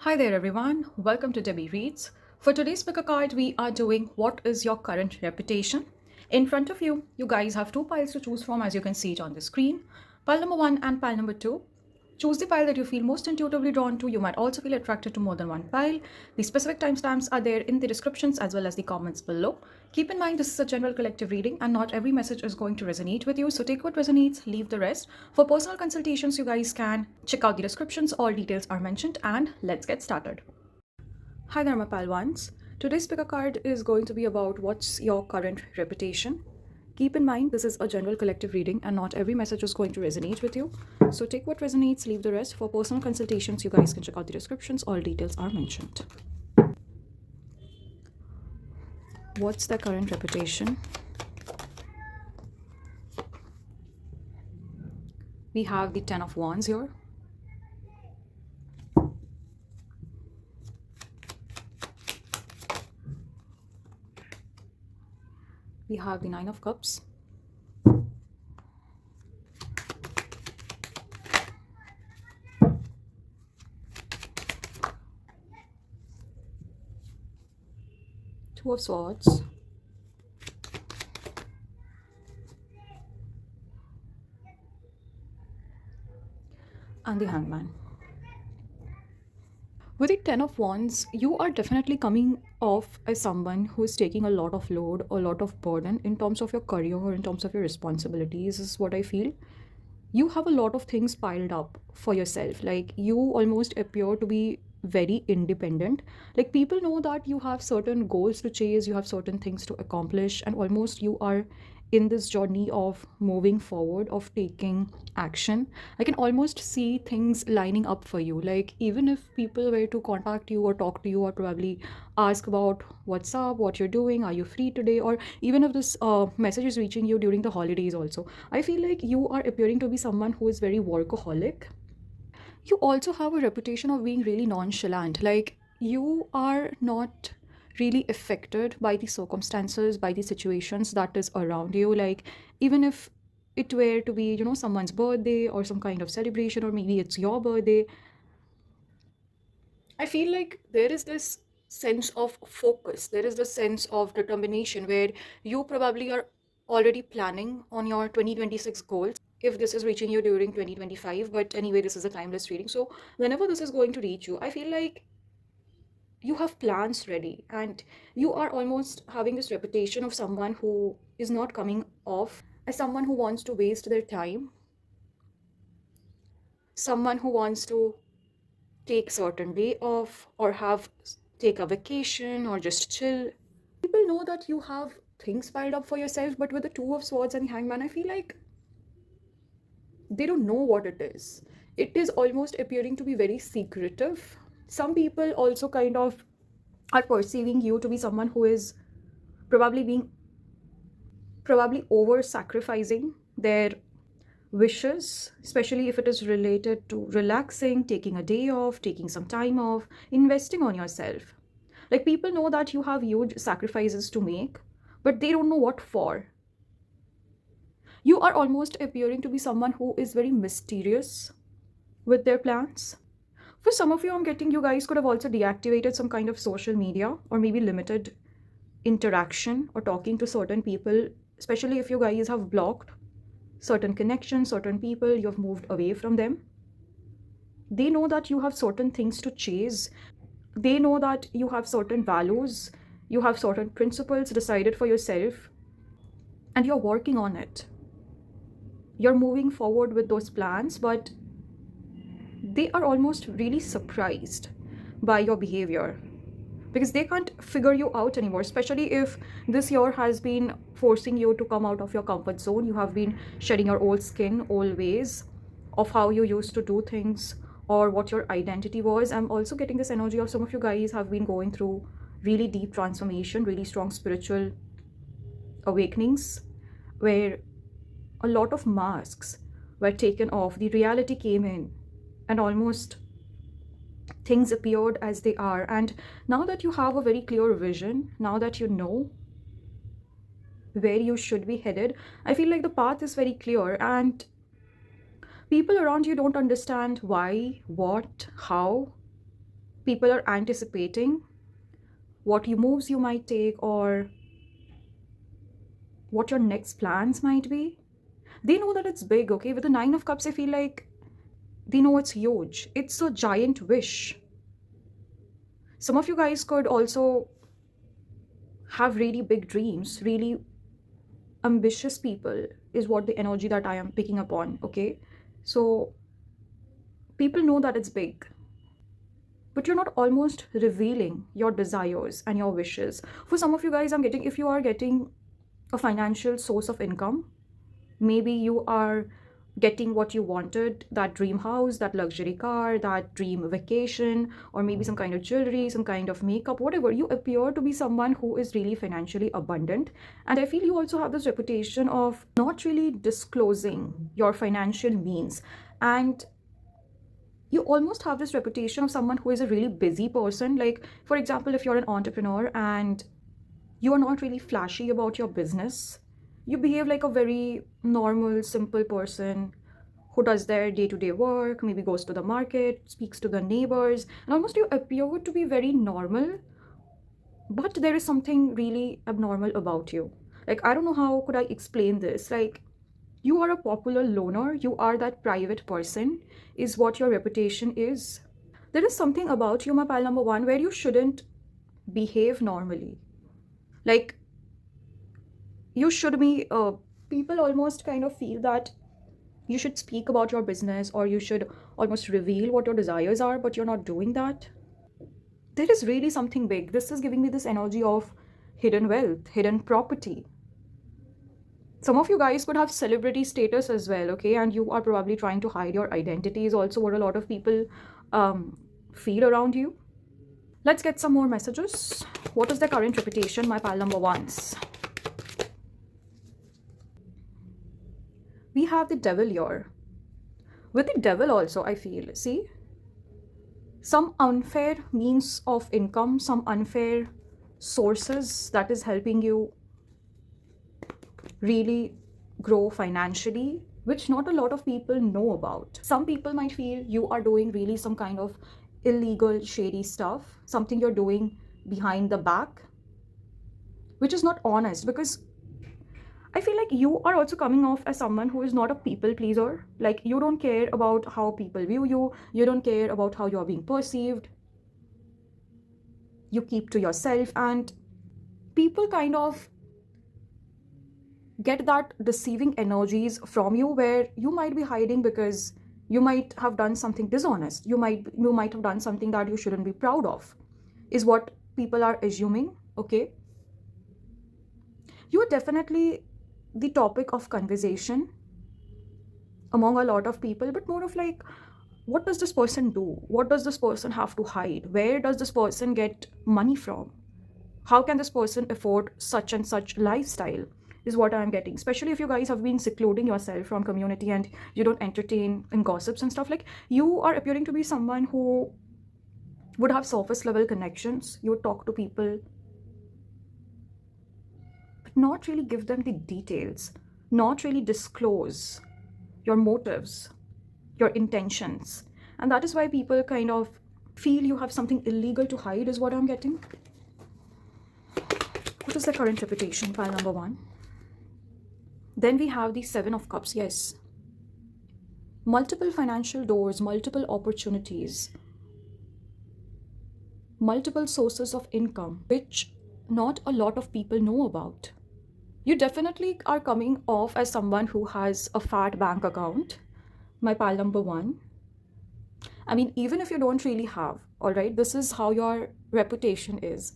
Hi there everyone, welcome to Debbie Reads. For today's pick a card, we are doing what is your current reputation. In front of you, you guys have two piles to choose from as you can see it on the screen. Pile number 1 and pile number 2. Choose the pile that you feel most intuitively drawn to. You might also feel attracted to more than one pile. The specific timestamps are there in the descriptions as well as the comments below. Keep in mind this is a general collective reading and not every message is going to resonate with you. So take what resonates, leave the rest. For personal consultations, you guys can check out the descriptions. All details are mentioned and let's get started. Hi there, my pal ones. Today's pick a card is going to be about what's your current reputation. Keep in mind, this is a general collective reading and not every message is going to resonate with you. So take what resonates, leave the rest. For personal consultations, you guys can check out the descriptions. All details are mentioned. What's their current reputation? We have the 10 of Wands here. We have the 9 of Cups. Two of Swords. And the Hangman. With the 10 of Wands, you are definitely coming off as someone who is taking a lot of load, a lot of burden in terms of your career or in terms of your responsibilities, is what I feel. You have a lot of things piled up for yourself. Like, you almost appear to be very independent. Like, people know that you have certain goals to chase, you have certain things to accomplish, and almost you are in this journey of moving forward, of taking action. I can almost see things lining up for you. Like, even if people were to contact you or talk to you or probably ask about what's up, what you're doing, are you free today, or even if this message is reaching you during the holidays also, I feel like you are appearing to be someone who is very workaholic. You also have a reputation of being really nonchalant. Like, you are not really affected by the circumstances, by the situations that is around you. Like, even if it were to be, someone's birthday or some kind of celebration, or maybe it's your birthday, I feel like there is this sense of focus, there is this sense of determination where you probably are already planning on your 2026 goals if this is reaching you during 2025. But anyway, this is a timeless reading. So, whenever this is going to reach you, I feel like you have plans ready and you are almost having this reputation of someone who is not coming off as someone who wants to waste their time, someone who wants to take certain day off or have take a vacation or just chill. People know that you have things piled up for yourself, but with the two of swords and the hangman, I feel like they don't know what it is. It is almost appearing to be very secretive. Some people also kind of are perceiving you to be someone who is probably being probably over sacrificing their wishes, especially if it is related to relaxing, taking a day off, taking some time off, investing on yourself. Like, people know that you have huge sacrifices to make, but they don't know what for. You are almost appearing to be someone who is very mysterious with their plans. For some of you, I'm getting you guys could have also deactivated some kind of social media or maybe limited interaction or talking to certain people, especially if you guys have blocked certain connections, certain people, you have moved away from them. They know that you have certain things to chase. They know that you have certain values, you have certain principles decided for yourself, and you're working on it. You're moving forward with those plans, but they are almost really surprised by your behavior because they can't figure you out anymore, especially if this year has been forcing you to come out of your comfort zone. You have been shedding your old skin, old ways of how you used to do things or what your identity was. I'm also getting this energy of some of you guys have been going through really deep transformation, really strong spiritual awakenings, where a lot of masks were taken off, the reality came in, and almost things appeared as they are. And now that you have a very clear vision, now that you know where you should be headed, I feel like the path is very clear, and people around you don't understand why, what, how. People are anticipating what moves you might take or what your next plans might be. They know that it's big, okay? With the Nine of Cups, I feel like they know it's huge. It's a giant wish. Some of you guys could also have really big dreams, really ambitious people, is what the energy that I am picking up on, okay? So people know that it's big, but you're not almost revealing your desires and your wishes. For some of you guys, I'm getting, if you are getting a financial source of income, maybe you are getting what you wanted, that dream house, that luxury car, that dream vacation, or maybe some kind of jewelry, some kind of makeup, whatever. You appear to be someone who is really financially abundant. And I feel you also have this reputation of not really disclosing your financial means. And you almost have this reputation of someone who is a really busy person. Like, for example, if you're an entrepreneur and you are not really flashy about your business, you behave like a very normal, simple person who does their day-to-day work, maybe goes to the market, speaks to the neighbors, and almost you appear to be very normal, but there is something really abnormal about you. Like, I don't know how could I explain this. Like, you are a popular loner, you are that private person, is what your reputation is. There is something about you, my pal number one, where you shouldn't behave normally. Like, you should be, people almost kind of feel that you should speak about your business or you should almost reveal what your desires are, but you're not doing that. There is really something big. This is giving me this energy of hidden wealth, hidden property. Some of you guys could have celebrity status as well, okay? And you are probably trying to hide your identity, is also what a lot of people feel around you. Let's get some more messages. What is the current reputation, my pal number ones? We have the devil here. With the devil also, I feel, see? Some unfair means of income, some unfair sources that is helping you really grow financially, which not a lot of people know about. Some people might feel you are doing really some kind of illegal, shady stuff, something you're doing behind the back, which is not honest, because I feel like you are also coming off as someone who is not a people pleaser. Like, you don't care about how people view you, you don't care about how you're being perceived. You keep to yourself, and people kind of get that deceiving energies from you, where you might be hiding because you might have done something dishonest. You might have done something that you shouldn't be proud of, is what people are assuming, okay? You are definitely the topic of conversation among a lot of people, but more of like, what does this person do? What does this person have to hide? Where does this person get money from? How can this person afford such and such lifestyle, is what I'm getting. Especially if you guys have been secluding yourself from community and you don't entertain in gossips and stuff. Like, you are appearing to be someone who would have surface level connections. You would talk to people, but not really give them the details, not really disclose your motives, your intentions. And that is why people kind of feel you have something illegal to hide, is what I'm getting. What is the current reputation, pile number one? Then we have the Seven of Cups. Yes. Multiple financial doors, multiple opportunities, multiple sources of income, which not a lot of people know about. You definitely are coming off as someone who has a fat bank account, my pal number one. I mean, even if you don't really have, all right, this is how your reputation is.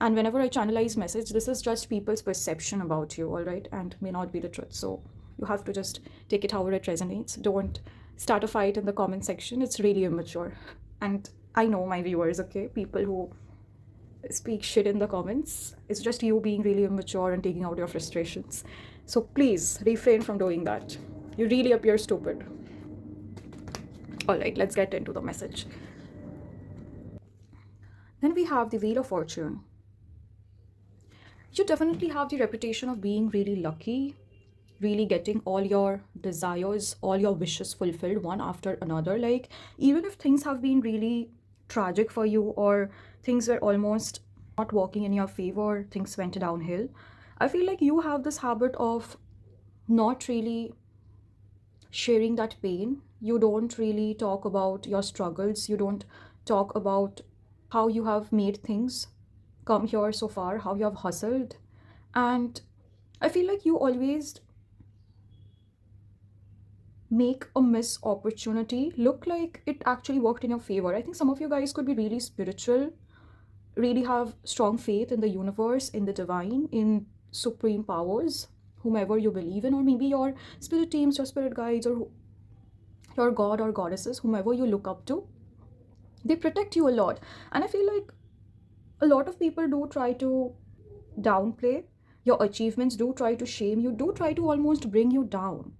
And whenever I channelize message, this is just people's perception about you, all right, and may not be the truth. So you have to just take it however it resonates. Don't start a fight in the comment section. It's really immature. And I know my viewers, okay, people who speak shit in the comments, it's just you being really immature and taking out your frustrations. So please refrain from doing that. You really appear stupid. All right, let's get into the message. Then we have the Wheel of Fortune. You definitely have the reputation of being really lucky, really getting all your desires, all your wishes fulfilled one after another. Like, even if things have been really tragic for you, or things were almost not working in your favor, things went downhill, I feel like you have this habit of not really sharing that pain. You don't really talk about your struggles. You don't talk about how you have made things come here so far, how you have hustled. And I feel like you always make a miss opportunity look like it actually worked in your favor. I think some of you guys could be really spiritual, really have strong faith in the universe, in the divine, in supreme powers, whomever you believe in, or maybe your spirit teams, your spirit guides, or your god or goddesses, whomever you look up to. They protect you a lot. And I feel like a lot of people do try to downplay your achievements, do try to shame you, do try to almost bring you down.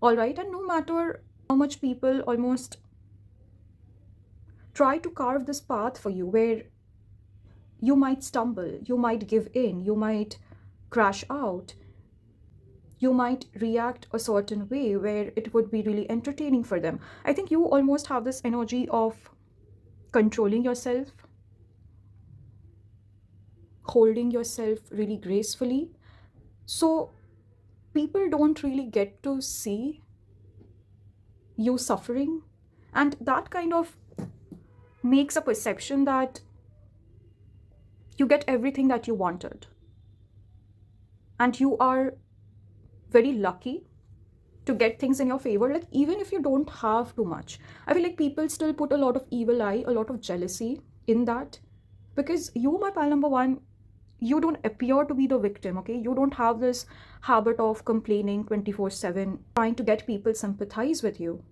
All right. And no matter how much people almost try to carve this path for you where you might stumble, you might give in, you might crash out, you might react a certain way where it would be really entertaining for them. I think you almost have this energy of controlling yourself, holding yourself really gracefully. So people don't really get to see you suffering. And that kind of makes a perception that you get everything that you wanted. And you are very lucky to get things in your favor, like even if you don't have too much. I feel like people still put a lot of evil eye, a lot of jealousy in that, because you, my pal number one, you don't appear to be the victim, okay? You don't have this habit of complaining 24/7, trying to get people sympathize with you.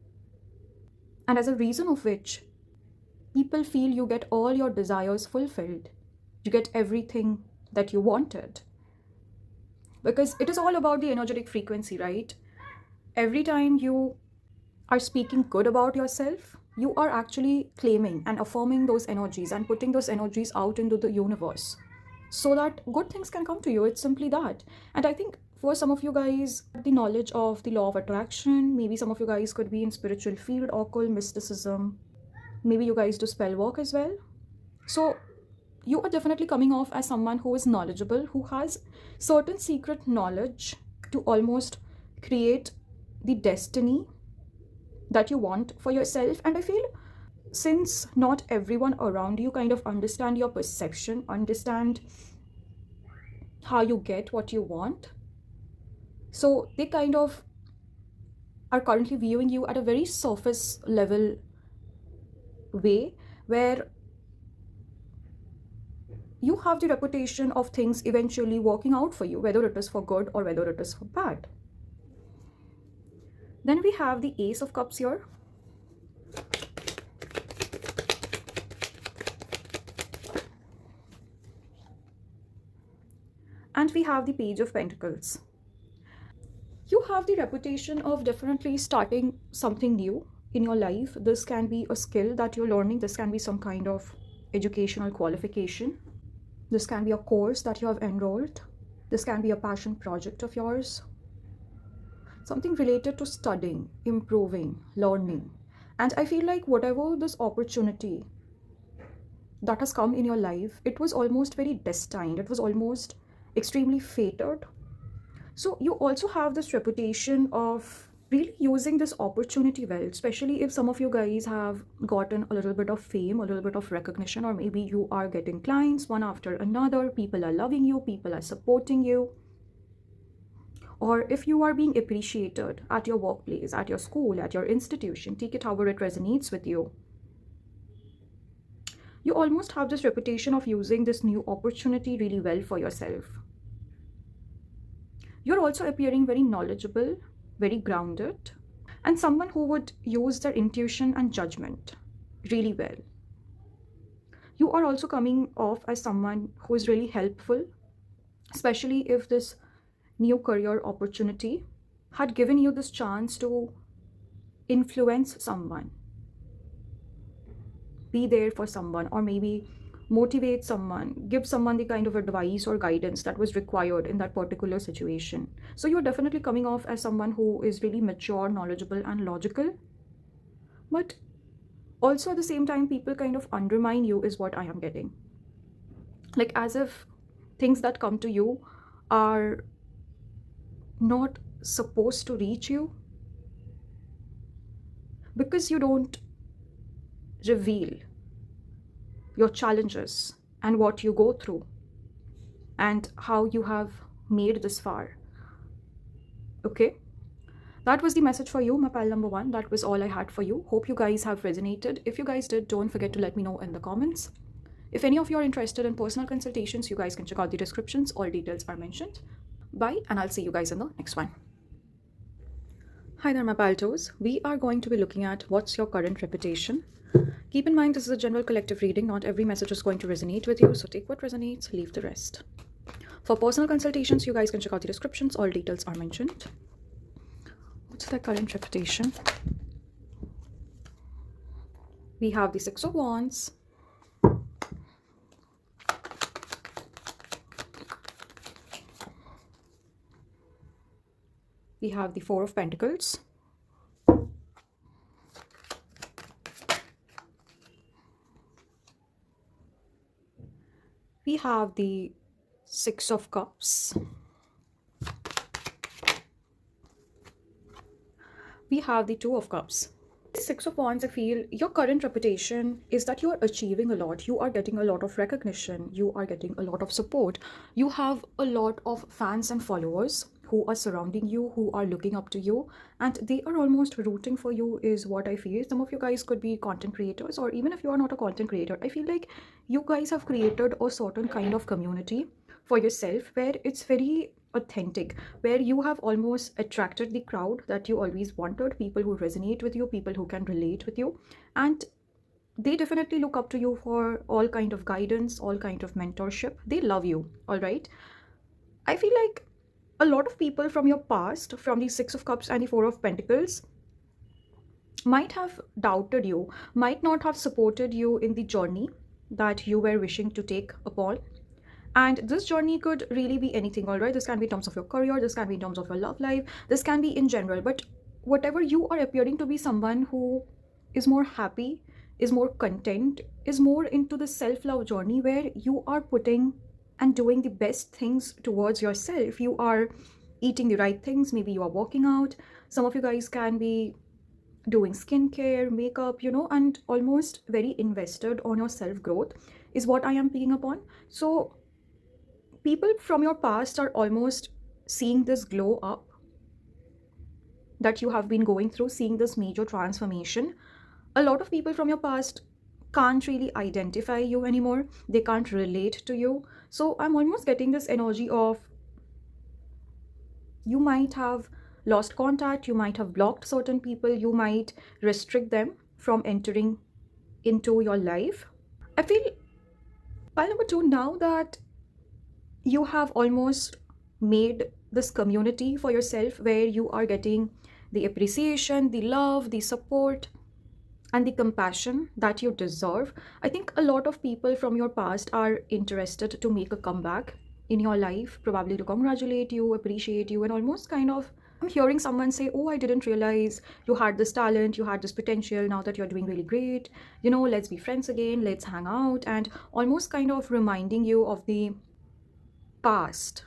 And as a reason of which, people feel you get all your desires fulfilled. You get everything that you wanted. Because it is all about the energetic frequency, right? Every time you are speaking good about yourself, you are actually claiming and affirming those energies and putting those energies out into the universe so that good things can come to you. It's simply that. And I think for some of you guys, the knowledge of the law of attraction, maybe some of you guys could be in spiritual field, occult, mysticism, maybe you guys do spell work as well. So you are definitely coming off as someone who is knowledgeable, who has certain secret knowledge to almost create the destiny that you want for yourself. And I feel since not everyone around you kind of understand your perception, understand how you get what you want, so they kind of are currently viewing you at a very surface level way, where you have the reputation of things eventually working out for you, whether it is for good or whether it is for bad. Then we have the Ace of Cups here. And we have the Page of Pentacles. You have the reputation of definitely starting something new in your life. This can be a skill that you're learning. This can be some kind of educational qualification. This can be a course that you have enrolled. This can be a passion project of yours. Something related to studying, improving, learning. And I feel like whatever this opportunity that has come in your life, it was almost very destined. It was almost extremely fated. So you also have this reputation of really using this opportunity well, especially if some of you guys have gotten a little bit of fame, a little bit of recognition, or maybe you are getting clients one after another. People are loving you, people are supporting you. Or if you are being appreciated at your workplace, at your school, at your institution, take it however it resonates with you. You almost have this reputation of using this new opportunity really well for yourself. You're also appearing very knowledgeable, very grounded, and someone who would use their intuition and judgment really well. You are also coming off as someone who is really helpful, especially if this new career opportunity had given you this chance to influence someone, be there for someone, or maybe motivate someone, give someone the kind of advice or guidance that was required in that particular situation. So you're definitely coming off as someone who is really mature, knowledgeable, and logical. But Also, at the same time, people kind of undermine you, is what I am getting. Like, as if things that come to you are not supposed to reach you because you don't reveal your challenges and what you go through and how you have made this far. Okay? That was the message for you, my pal number one. That was all I had for you. Hope you guys have resonated. If you guys did, don't forget to let me know in the comments. If any of you are interested in personal consultations, you guys can check out the descriptions. All details are mentioned. Bye, and I'll see you guys in the next one. Hi there, my paltos. We are going to be looking at what's your current reputation. Keep in mind, this is a general collective reading. Not every message is going to resonate with you, so take what resonates, leave the rest. For personal consultations, you guys can check out the descriptions. All details are mentioned. What's their current reputation? We have the Six of Wands. We have the Four of Pentacles. We have the Six of Cups. We have the Two of Cups. The Six of Wands, I feel your current reputation is that you are achieving a lot. You are getting a lot of recognition. You are getting a lot of support. You have a lot of fans and followers who are surrounding you, who are looking up to you, and they are almost rooting for you, is what I feel. Some of you guys could be content creators, or even if you are not a content creator, I feel like you guys have created a certain kind of community for yourself where it's very authentic, where you have almost attracted the crowd that you always wanted, people who resonate with you, people who can relate with you, and they definitely look up to you for all kind of guidance, all kind of mentorship. They love you. All right, I feel like a lot of people from your past, from the Six of Cups and the Four of Pentacles, might have doubted you, might not have supported you in the journey that you were wishing to take upon. And this journey could really be anything, all right? This can be in terms of your career, this can be in terms of your love life, this can be in general. But whatever, you are appearing to be someone who is more happy, is more content, is more into the self-love journey where you are putting and doing the best things towards yourself. You are eating the right things, maybe you are working out. Some of you guys can be doing skincare, makeup, and almost very invested on your self-growth is what I am picking upon. So people from your past are almost seeing this glow up that you have been going through, seeing this major transformation. A lot of people from your past can't really identify you anymore. They can't relate to you. So I'm almost getting this energy of you might have lost contact, you might have blocked certain people, you might restrict them from entering into your life. I feel, pile number two, now that you have almost made this community for yourself where you are getting the appreciation, the love, the support, and the compassion that you deserve. I think a lot of people from your past are interested to make a comeback in your life, probably to congratulate you, appreciate you, and almost kind of, I'm hearing someone say, oh, I didn't realize you had this talent, you had this potential, now that you're doing really great, let's be friends again, let's hang out, and almost kind of reminding you of the past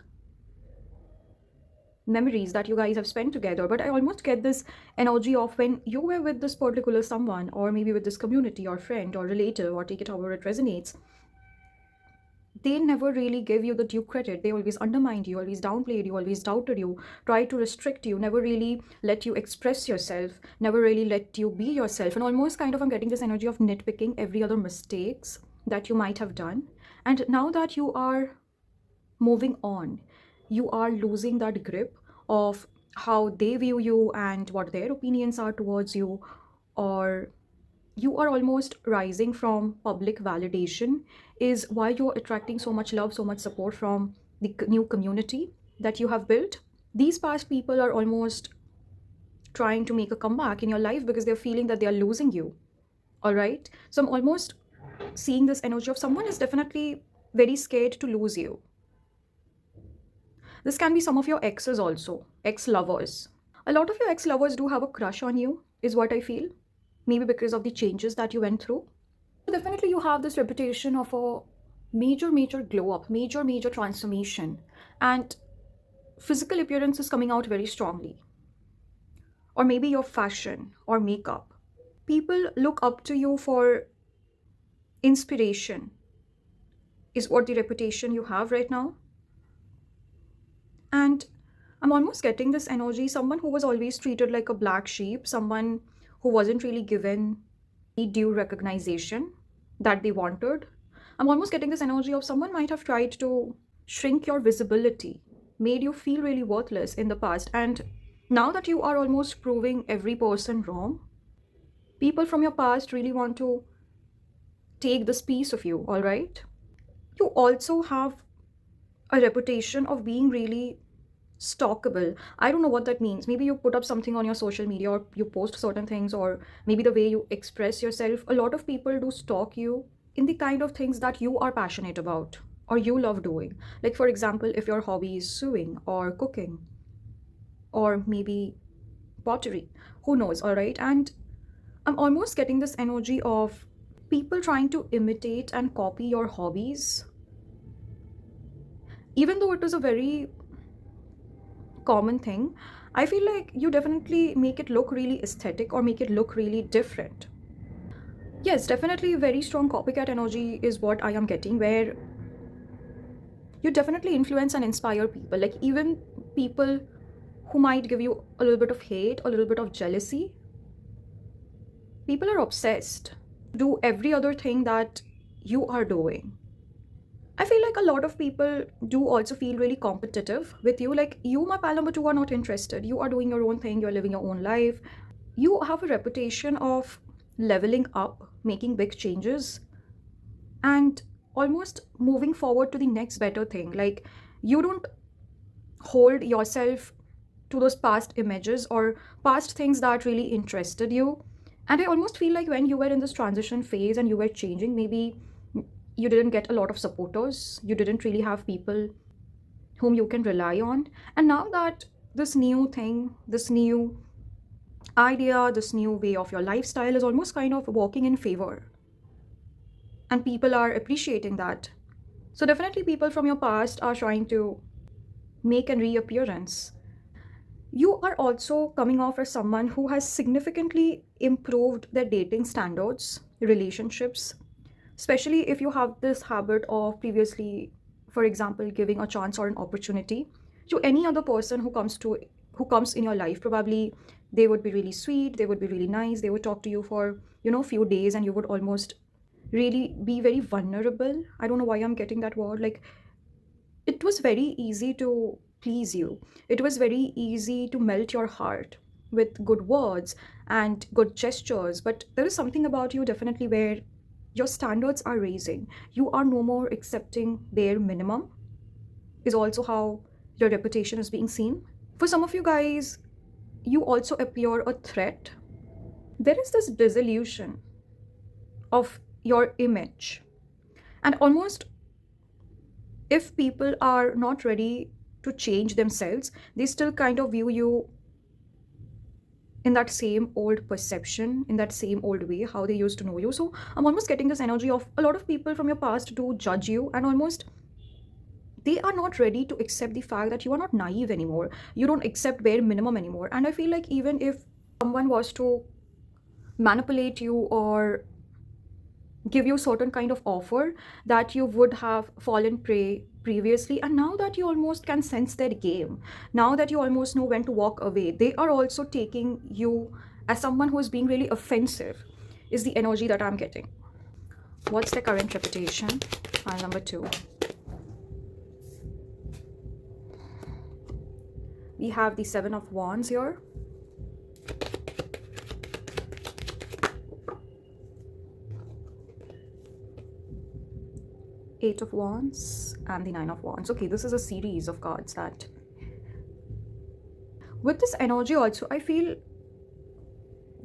memories that you guys have spent together. But I almost get this energy of when you were with this particular someone, or maybe with this community or friend or relative, or take it however it resonates, they never really give you the due credit. They always undermined you, always downplayed you, always doubted you, tried to restrict you, never really let you express yourself, never really let you be yourself. And almost kind of, I'm getting this energy of nitpicking every other mistakes that you might have done. And now that you are moving on, you are losing that grip of how they view you and what their opinions are towards you, or you are almost rising from public validation, is why you're attracting so much love, so much support from the new community that you have built. These past people are almost trying to make a comeback in your life because they're feeling that they are losing you. All right, so I'm almost seeing this energy of someone is definitely very scared to lose you. This can be some of your exes also, ex-lovers. A lot of your ex-lovers do have a crush on you, is what I feel. maybe because of the changes that you went through. Definitely, you have this reputation of a major glow up, major transformation, and physical appearance is coming out very strongly. Or maybe your fashion or makeup. People look up to you for inspiration, is what the reputation you have right now. And I'm almost getting this energy, someone who was always treated like a black sheep, someone who wasn't really given the due recognition that they wanted. I'm almost getting this energy of someone might have tried to shrink your visibility, made you feel really worthless in the past. And now that you are almost proving every person wrong, people from your past really want to take this piece of you, all right? You also have a reputation of being really stalkable. I don't know what that means. Maybe you put up something on your social media or you post certain things, or maybe the way you express yourself. A lot of people do stalk you in the kind of things that you are passionate about or you love doing. Like, for example, if your hobby is sewing or cooking or maybe pottery, who knows, all right? And I'm almost getting this energy of people trying to imitate and copy your hobbies, even though it is a very common thing. I feel like you definitely make it look really aesthetic or make it look really different. Yes, definitely very strong copycat energy is what I am getting, where you definitely influence and inspire people. Like, even people who might give you a little bit of hate, a little bit of jealousy, people are obsessed. Do every other thing that you are doing. I feel like a lot of people do also feel really competitive with you. Like, you, my pal number two, are not interested. You are doing your own thing, you're living your own life. You have a reputation of leveling up, making big changes, and almost moving forward to the next better thing. Like, you don't hold yourself to those past images or past things that really interested you. And I almost feel like when you were in this transition phase and you were changing, maybe you didn't get a lot of supporters, you didn't really have people whom you can rely on. And now that this new thing, this new idea, this new way of your lifestyle is almost kind of walking in favor, and people are appreciating that. So, definitely, people from your past are trying to make a reappearance. You are also coming off as someone who has significantly improved their dating standards, relationships, especially if you have this habit of previously, for example, giving a chance or an opportunity to any other person who comes in your life. Probably they would be really sweet, they would be really nice, they would talk to you for, few days, and you would almost really be very vulnerable. I don't know why I'm getting that word. Like, it was very easy to please you. It was very easy to melt your heart with good words and good gestures. But there is something about you definitely where your standards are raising. You are no more accepting bare minimum, is also how your reputation is being seen. For some of you guys, you also appear a threat. There is this disillusion of your image. And almost, if people are not ready to change themselves, they still kind of view you in that same old perception, in that same old way, how they used to know you. So I'm almost getting this energy of a lot of people from your past to judge you, and almost they are not ready to accept the fact that you are not naive anymore. You don't accept bare minimum anymore. And I feel like even if someone was to manipulate you or give you certain kind of offer that you would have fallen prey previously, and now that you almost can sense their game, now that you almost know when to walk away, they are also taking you as someone who is being really offensive, is the energy that I'm getting. What's their current reputation? File number 2. We have the 7 of Wands here. Eight of Wands and the 9 of Wands. Okay, this is a series of cards that, with this energy also, I feel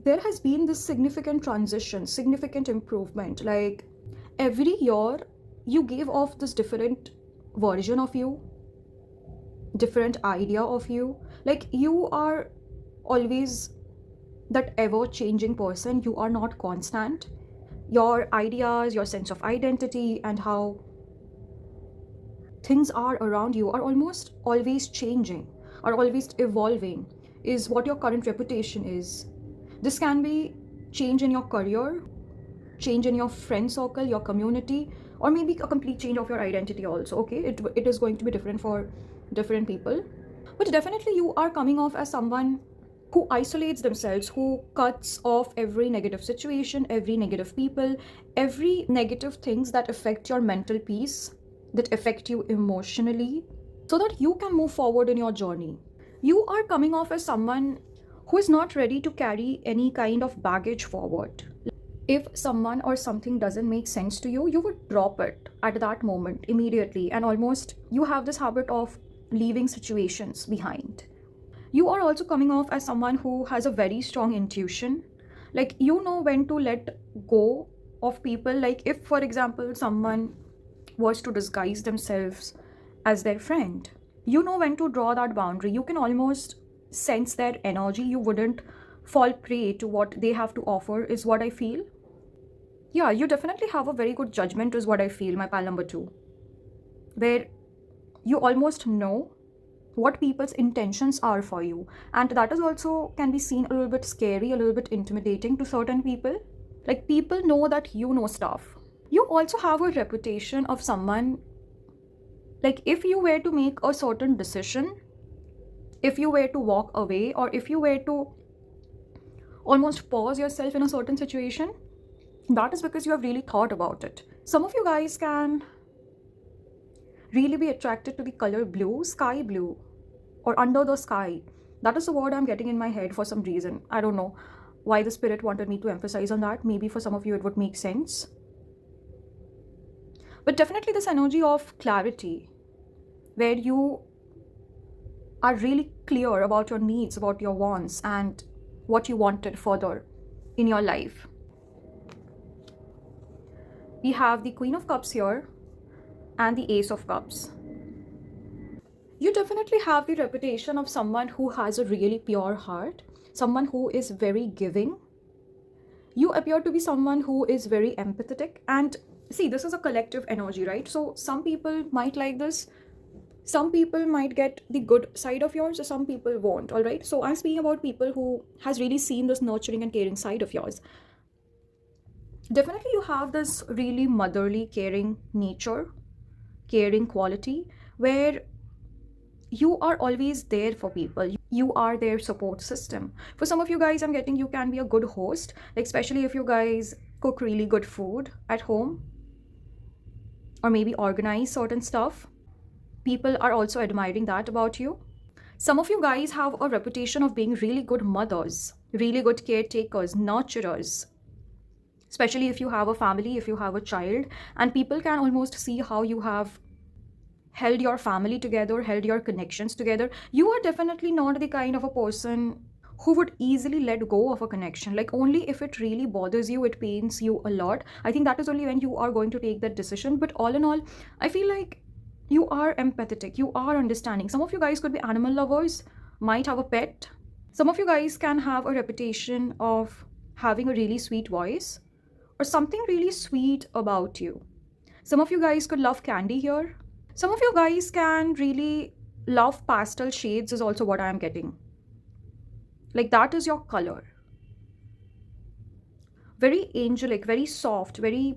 there has been this significant transition, significant improvement. Like, every year you gave off this different version of you, different idea of you. Like, you are always that ever changing person. You are not constant. Your ideas, your sense of identity, and how things are around you are almost always changing, are always evolving, is what your current reputation is. This can be change in your career, change in your friend circle, your community, or maybe a complete change of your identity also. Okay, it is going to be different for different people. But definitely you are coming off as someone who isolates themselves, who cuts off every negative situation, every negative people, every negative things that affect your mental peace, that affect you emotionally, so that you can move forward in your journey. You are coming off as someone who is not ready to carry any kind of baggage forward. If someone or something doesn't make sense to you, you would drop it at that moment immediately, and almost you have this habit of leaving situations behind. You are also coming off as someone who has a very strong intuition. Like, you know when to let go of people. Like, if, for example, someone was to disguise themselves as their friend, you know when to draw that boundary. You can almost sense their energy. You wouldn't fall prey to what they have to offer, is what I feel. Yeah, you definitely have a very good judgment, is what I feel, my pal number two, where you almost know what people's intentions are for you. And that is also can be seen a little bit scary, a little bit intimidating to certain people. Like, people know that you know stuff. You also have a reputation of someone, like, if you were to make a certain decision, if you were to walk away, or if you were to almost pause yourself in a certain situation, that is because you have really thought about it. Some of you guys can really be attracted to the color blue, sky blue, or under the sky. That is the word I'm getting in my head for some reason. I don't know why the spirit wanted me to emphasize on that. Maybe for some of you it would make sense. But definitely this energy of clarity, where you are really clear about your needs, about your wants, and what you wanted further in your life. We have the Queen of Cups here and the Ace of Cups. You definitely have the reputation of someone who has a really pure heart, someone who is very giving. You appear to be someone who is very empathetic. And see, this is a collective energy, right? So some people might like this. Some people might get the good side of yours, or some people won't, all right? So I'm speaking about people who has really seen this nurturing and caring side of yours. Definitely you have this really motherly, caring nature, caring quality, where you are always there for people. You are their support system. For some of you guys, I'm getting you can be a good host, like especially if you guys cook really good food at home, or maybe organize certain stuff. People are also admiring that about you. Some of you guys have a reputation of being really good mothers, really good caretakers, nurturers, especially if you have a family, if you have a child, and people can almost see how you have held your family together, held your connections together. You are definitely not the kind of a person who would easily let go of a connection. Like, only if it really bothers you, it pains you a lot, I think that is only when you are going to take that decision. But all in all, I feel like you are empathetic, you are understanding. Some of you guys could be animal lovers, might have a pet. Some of you guys can have a reputation of having a really sweet voice, or something really sweet about you. Some of you guys could love candy here. Some of you guys can really love pastel shades, is also what I am getting. Like, that is your color. Very angelic, very soft, very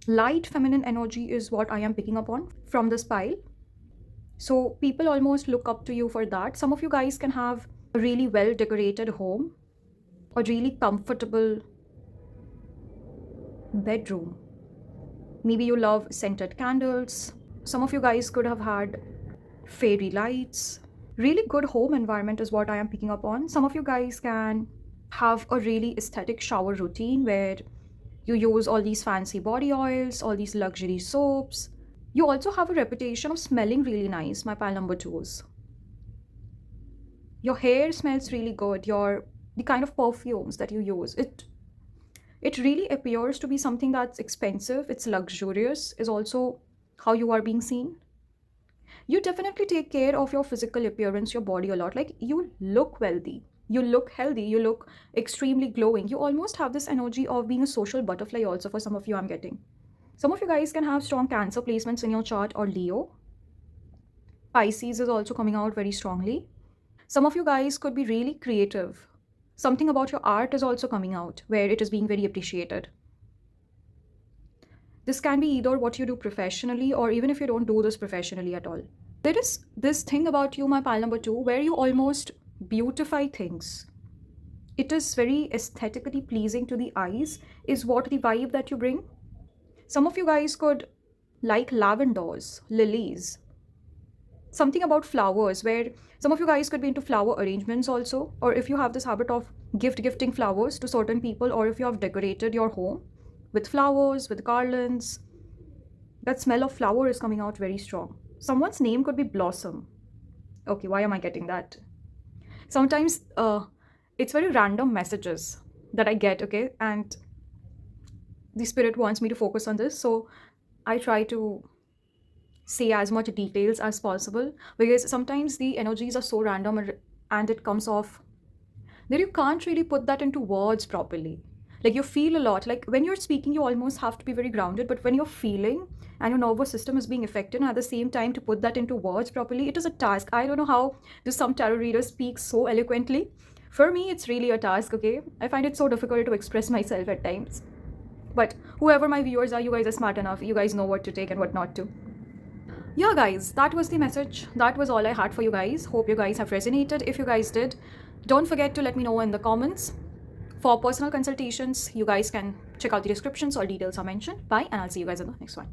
light feminine energy is what I am picking up on from this pile. So people almost look up to you for that. Some of you guys can have a really well decorated home, a really comfortable bedroom. Maybe you love scented candles. Some of you guys could have had fairy lights. Really good home environment is what I am picking up on. Some of you guys can have a really aesthetic shower routine where you use all these fancy body oils, all these luxury soaps. You also have a reputation of smelling really nice, my pal number twos. Your hair smells really good. The kind of perfumes that you use, it really appears to be something that's expensive, it's luxurious, is also how you are being seen. You definitely take care of your physical appearance, your body a lot. Like, you look wealthy. You look healthy, you look extremely glowing. You almost have this energy of being a social butterfly also for some of you, I'm getting. Some of you guys can have strong Cancer placements in your chart, or Leo. Pisces is also coming out very strongly. Some of you guys could be really creative. Something about your art is also coming out where it is being very appreciated. This can be either what you do professionally, or even if you don't do this professionally at all. There is this thing about you, my pile number 2, where you almost beautify things. It is very aesthetically pleasing to the eyes, is what the vibe that you bring. Some of you guys could like lavenders, lilies, something about flowers, where some of you guys could be into flower arrangements also, or if you have this habit of gifting flowers to certain people, or if you have decorated your home with flowers, with garlands. That smell of flower is coming out very strong. Someone's name could be Blossom. Okay, why am I getting that? Sometimes it's very random messages that I get, okay, and the spirit wants me to focus on this, so I try to say as much details as possible, because sometimes the energies are so random and it comes off that you can't really put that into words properly. Like, you feel a lot. Like, when you're speaking, you almost have to be very grounded, but when you're feeling and your nervous system is being affected, and at the same time to put that into words properly, it is a task. I don't know how do some tarot readers speak so eloquently. For me, it's really a task, okay? I find it so difficult to express myself at times. But whoever my viewers are, you guys are smart enough. You guys know what to take and what not to. Yeah, guys, that was the message. That was all I had for you guys. Hope you guys have resonated. If you guys did, don't forget to let me know in the comments. For personal consultations, you guys can check out the descriptions, all details are mentioned. Bye, and I'll see you guys in the next one.